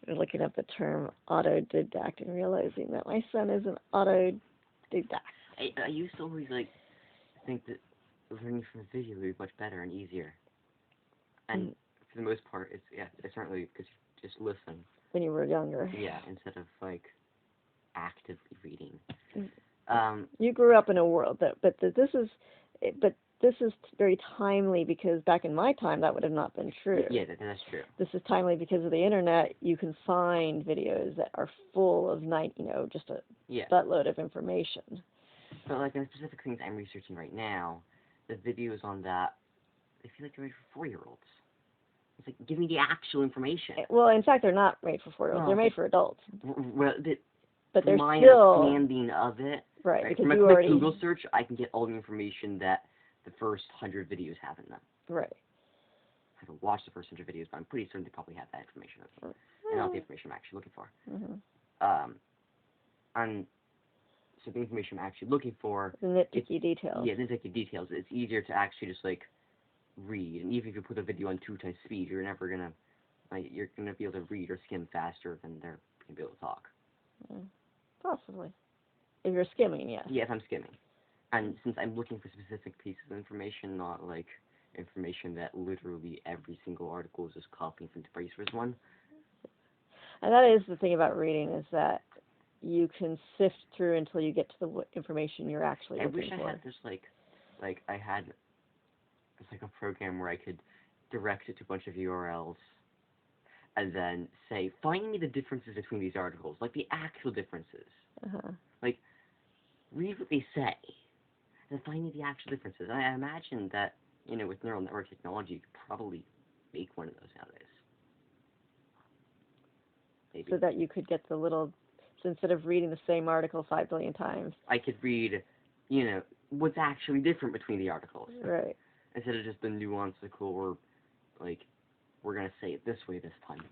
looking up the term autodidact and realizing that my son is an autodidact. I used to always, like, think that learning from a video would be much better and easier. And for the most part, it's certainly because you just listen. When you were younger. Yeah, instead of, like, actively reading. You grew up in a world but this is very timely because back in my time that would have not been true. Yeah, that's true. This is timely because of the internet. You can find videos that are full of just a buttload of information. But like in the specific things I'm researching right now, the videos on that, I feel like they're made for 4-year-olds. It's like, give me the actual information. Well, in fact, they're not made for 4-year-olds. They're made for adults. Well, but they're my still understanding of it. Right. From a quick Google search, I can get all the information that the first 100 videos have in them. Right. I haven't watched the first 100 videos, but I'm pretty certain they probably have that information. And not the information I'm actually looking for. And so the information I'm actually looking for... The nitpicky details. Yeah, the nitpicky details. It's easier to actually just, like, read. And even if you put a video on 2 times speed, you're never going to... Like, you're going to be able to read or skim faster than they're going to be able to talk. Possibly. If you're skimming, yes. Yeah, if I'm skimming. And since I'm looking for specific pieces of information, not, like, information that literally every single article is just copying from the previous one. And that is the thing about reading, is that you can sift through until you get to the information you're actually looking for. I wish I had this, like I had a program where I could direct it to a bunch of URLs and then say, find me the differences between these articles, like the actual differences. Like, read what they say, and find me the actual differences. And I imagine that, with neural network technology, you could probably make one of those nowadays. Maybe. So that you could get the little, so instead of reading the same article 5 billion times, I could read, what's actually different between the articles. Right. Instead of just the nuancical or, like, we're going to say it this way this time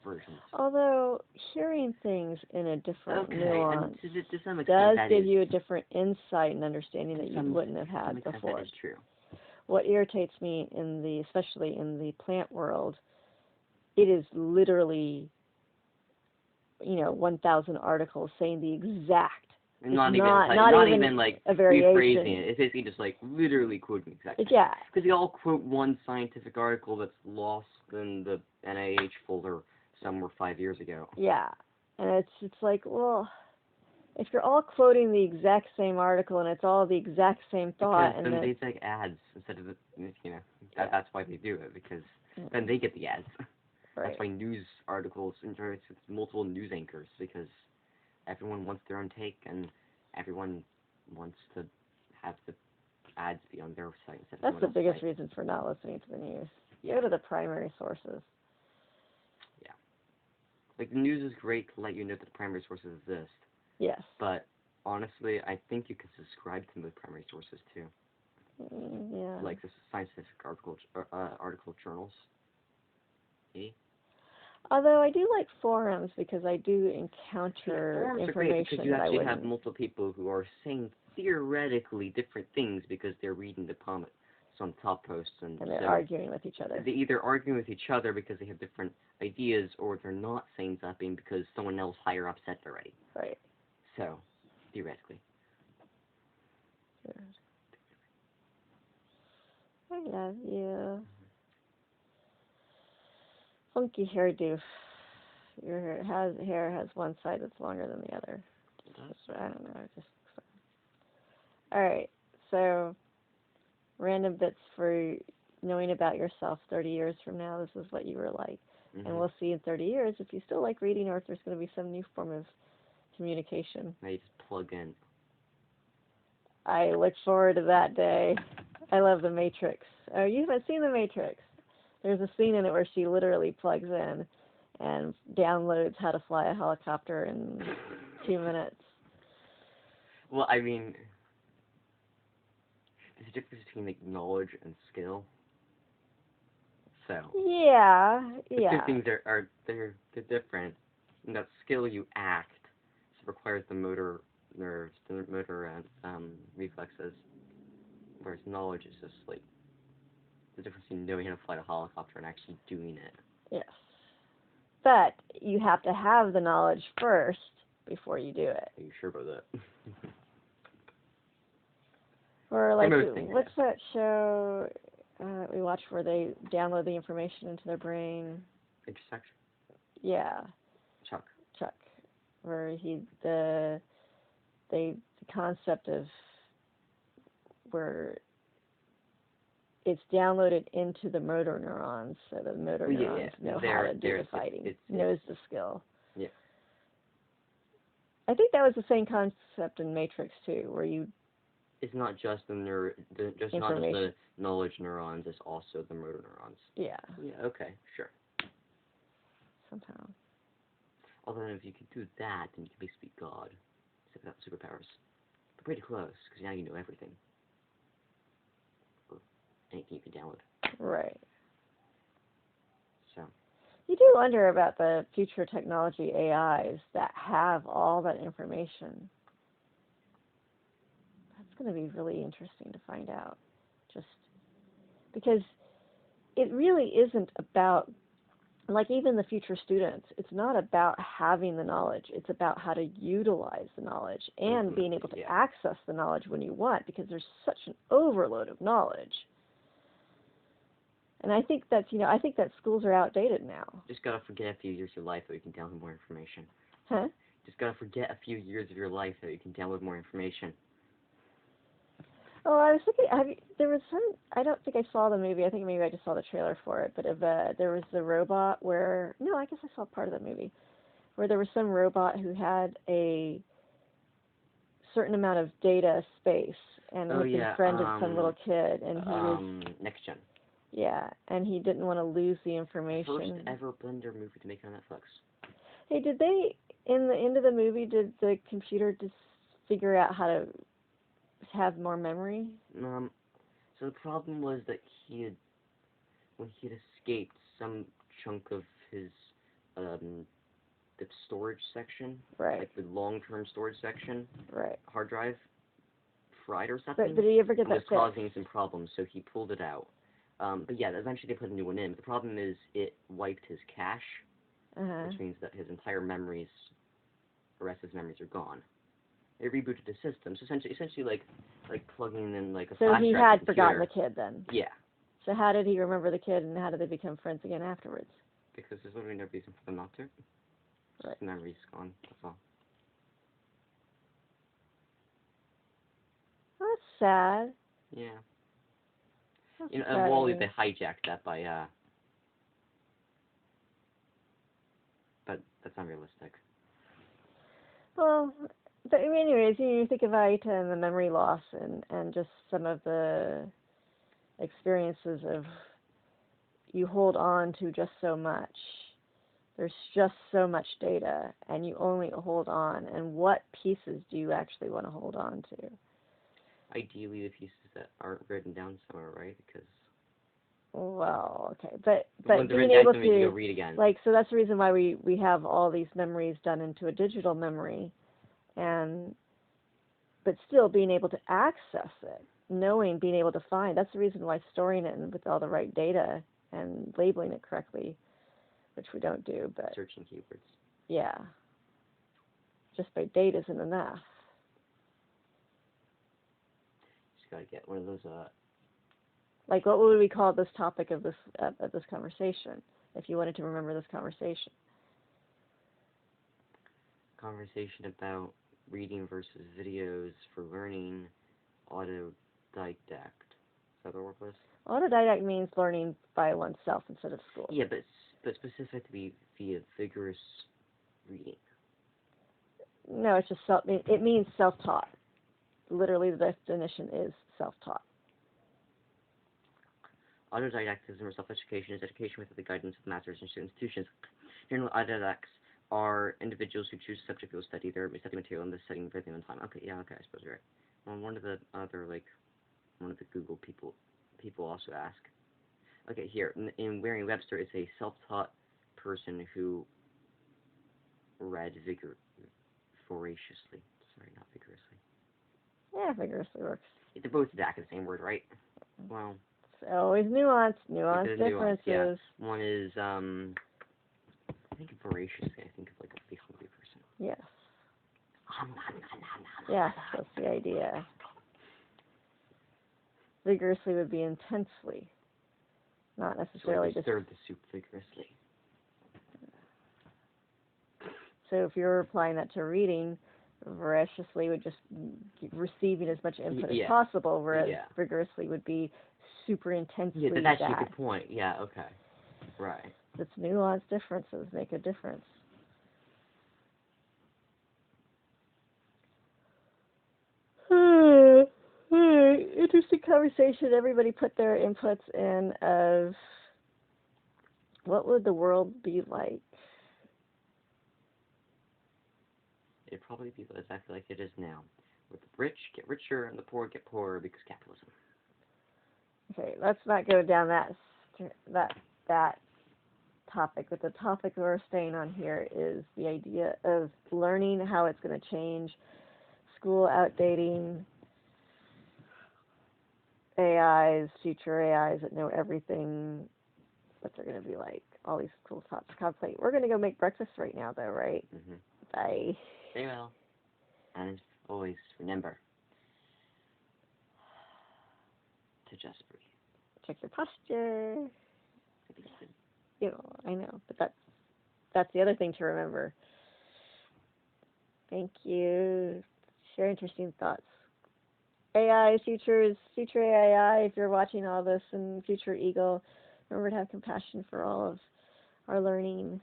versions. Although, hearing things in a different nuance and to some extent, does give you a different insight and understanding that you wouldn't have had before. That is true. What irritates me, especially in the plant world, it is literally, 1,000 articles saying the exact. Not even like a variation. Rephrasing it. It's basically just like literally quoting exactly. Yeah. Because they all quote one scientific article that's lost in the NIH folder somewhere 5 years ago. Yeah, and it's like, well, if you're all quoting the exact same article and it's all the exact same thought, because then they take ads instead of that's why they do it, because then they get the ads. Right. That's why news articles it's multiple news anchors, because everyone wants their own take, and everyone wants to have the ads be on their site instead of That's the biggest site. reason for not listening to the news. Yeah. Go to the primary sources. Yeah. Like, the news is great to let you know that the primary sources exist. Yes. But, honestly, I think you can subscribe to the primary sources, too. Yeah. Like the scientific article journals. Yeah. Although I do like forums because I do encounter information because you actually have multiple people who are saying theoretically different things because they're reading the comments on top posts, and they're arguing with each other. They either arguing with each other because they have different ideas, or they're not saying something because someone else higher up said it already. Right. So, theoretically. Good. I love you. Funky hairdo. Your hair has one side that's longer than the other. I don't know. Alright, so random bits for knowing about yourself 30 years from now. This is what you were like. And we'll see in 30 years if you still like reading or if there's going to be some new form of communication. Now you just plug in. I look forward to that day. I love The Matrix. Oh, you haven't seen The Matrix? There's a scene in it where she literally plugs in and downloads how to fly a helicopter in 2 minutes. Well, I mean, there's a difference between, like, knowledge and skill. So. Yeah. The two things they're different. In that skill, you act, so it requires the motor nerves, the motor reflexes. Whereas knowledge is just like the difference between knowing how to fly a helicopter and actually doing it. Yes. But you have to have the knowledge first before you do it. Are you sure about that? Or like, Things, what's that show we watch where they download the information into their brain? Intersection? Yeah. Chuck. Where the concept of where it's downloaded into the motor neurons, so the motor neurons know how to do the fighting, knows the skill. Yeah. I think that was the same concept in Matrix too, where you. It's not just not just the knowledge neurons. It's also the motor neurons. Yeah. Yeah. Okay. Sure. Somehow. Although if you could do that, then you could basically be God, except without superpowers. But pretty close, because now you know everything. Or anything you can download. Right. So. You do wonder about the future technology AIs that have all that information. That's going to be really interesting to find out. Just because it really isn't about, like even the future students, it's not about having the knowledge. It's about how to utilize the knowledge and being able to access the knowledge when you want, because there's such an overload of knowledge. And I think that's, I think that schools are outdated now. Just gotta forget a few years of your life so you can download more information. Huh? Just gotta forget a few years of your life so you can download more information. Oh, I was thinking, there was some, I don't think I saw the movie, I think maybe I just saw the trailer for it, but there was the robot where, no, I guess I saw part of the movie, where there was some robot who had a certain amount of data space, and was befriended some little kid, and he was... Next Gen. Yeah, and he didn't want to lose the information. First ever Blender movie to make it on Netflix. Hey, did they, in the end of the movie, did the computer just figure out how to have more memory? So the problem was that when he had escaped, some chunk of his, the storage section, right, like the long-term storage section, right, hard drive, fried or something. But did he ever get that fixed? It was causing some problems, so he pulled it out. But yeah, eventually they put a new one in. But the problem is it wiped his cache, which means that his entire memories, the rest of his memories are gone. It rebooted the system. So essentially like plugging in like a flash drive. So he had forgotten the kid then? Yeah. So how did he remember the kid, and how did they become friends again afterwards? Because there's literally no reason for them not to. Right. The memory's gone, that's all. That's sad. Yeah. That's and Wally, they hijacked that by, but that's not realistic. Well, but anyways, you think of Aita and the memory loss and just some of the experiences of you hold on to just so much. There's just so much data, and you only hold on. And what pieces do you actually want to hold on to? Ideally, the pieces that aren't written down somewhere, right? Because... Well, okay, but being able to to, read again. like, so that's the reason why we have all these memories done into a digital memory, but still being able to access it, being able to find, that's the reason why storing it with all the right data and labeling it correctly, which we don't do, but... Searching keywords. Yeah. Just by data isn't enough. Just gotta get one of those, Like, what would we call this topic of this conversation, if you wanted to remember this conversation? Conversation about reading versus videos for learning, autodidact. Is that the word for this? Autodidact means learning by oneself instead of school. Yeah, but specifically via vigorous reading. No, it's just it means self-taught. Literally, the definition is self-taught. Autodidactism or self-education is education without the guidance of masters and institutions. Generally, autodidacts are individuals who choose a subject they will study their study material in the setting for their own time. Okay, yeah, okay, I suppose you're right. Well, one of the Google people also ask. Okay, here, in Merriam-Webster, it's a self-taught person who read voraciously. Sorry, not vigorously. Yeah, vigorously works. They're both exactly the same word, right? Well... It's always nuance differences. Yeah. One is, I think voraciously, I think of like a really hungry person. Yes. Yes, that's the idea. Vigorously would be intensely, not necessarily just serve the soup vigorously. So if you're applying that to reading, voraciously would just receiving as much input as possible, whereas vigorously would be super intensely. Yeah, that's actually a good point. Yeah, okay. Right. It's nuanced differences make a difference. Interesting conversation. Everybody put their inputs in of what would the world be like? It'd probably be exactly like it is now, where the rich get richer and the poor get poorer because capitalism. Okay, let's not go down that topic, but the topic we're staying on here is the idea of learning, how it's going to change, school outdating, AIs, future AIs that know everything, what they're going to be like, all these cool thoughts to contemplate. We're going to go make breakfast right now, though, right? Mm-hmm. Bye. Very well. And as always, remember to just breathe. Check your posture. You know, I know, but that's the other thing to remember. Thank you. Share interesting thoughts. AI, future AI, if you're watching all this, and future Eagle, remember to have compassion for all of our learning.